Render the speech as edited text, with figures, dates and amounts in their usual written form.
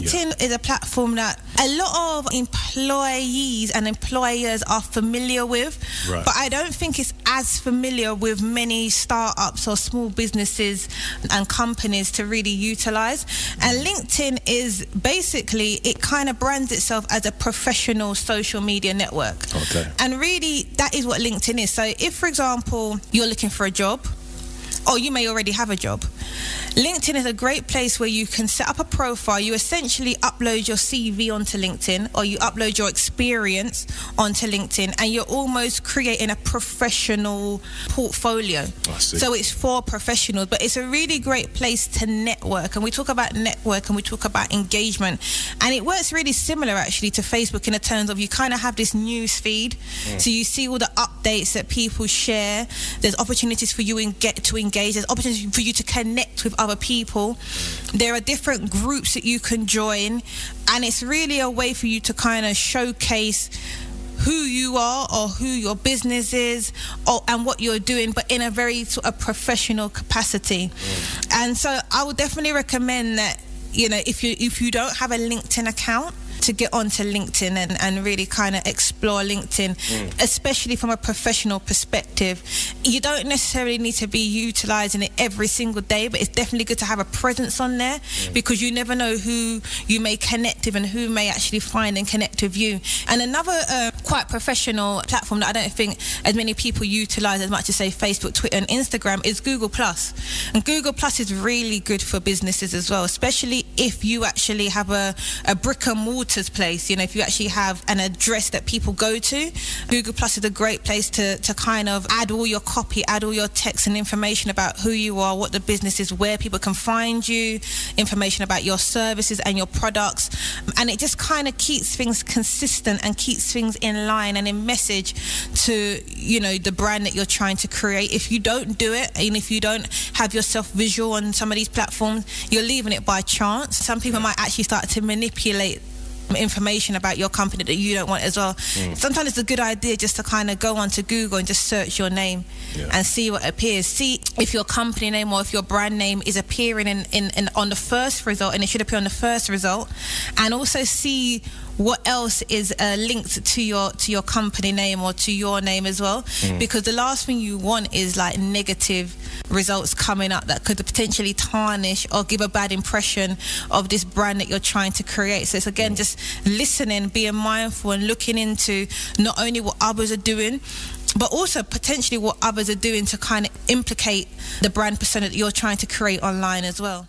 LinkedIn is a platform that a lot of employees and employers are familiar with, but I don't think it's as familiar with many startups or small businesses and companies to really utilize. And LinkedIn is basically, it kind of brands itself as a professional social media network. And really, that is what LinkedIn is. So if, for example, you're looking for a job, or you may already have a job, LinkedIn is a great place where you can set up a profile. You essentially upload your CV onto LinkedIn, or you upload your experience onto LinkedIn, and you're almost creating a professional portfolio. So it's for professionals, but it's a really great place to network. And we talk about network and we talk about engagement, and it works really similar actually to Facebook in the terms of you kind of have this news feed, so you see all the updates that people share. There's opportunities for you to engage. There's opportunities for you to connect with other people. There are different groups that you can join, and it's really a way for you to kind of showcase who you are or who your business is, and what you're doing, but in a very sort of professional capacity. And so I would definitely recommend that, you know, if you don't have a LinkedIn account, to get onto LinkedIn and really kind of explore LinkedIn, especially from a professional perspective. You don't necessarily need to be utilizing it every single day, but it's definitely good to have a presence on there, because you never know who you may connect with and who may actually find and connect with you. And another quite professional platform that I don't think as many people utilize as much as, say, Facebook, Twitter and Instagram is Google+. And Google+ is really good for businesses as well, especially if you actually have a brick and mortar place. You know, if you actually have an address that people go to, Google Plus is a great place to kind of add all your copy, add all your text and information about who you are, what the business is, where people can find you, information about your services and your products. And it just kind of keeps things consistent and keeps things in line and in message to, you know, the brand that you're trying to create. If you don't do it, and if you don't have yourself visual on some of these platforms, you're leaving it by chance. Some people might actually start to manipulate information about your company that you don't want as well. Sometimes it's a good idea just to kind of go onto Google and just search your name and see what appears. See if your company name or if your brand name is appearing in on the first result, and it should appear on the first result. And also see what else is linked to your company name or to your name as well, because the last thing you want is like negative results coming up that could potentially tarnish or give a bad impression of this brand that you're trying to create. So it's again just listening, being mindful and looking into not only what others are doing, but also potentially what others are doing to kind of implicate the brand persona that you're trying to create online as well.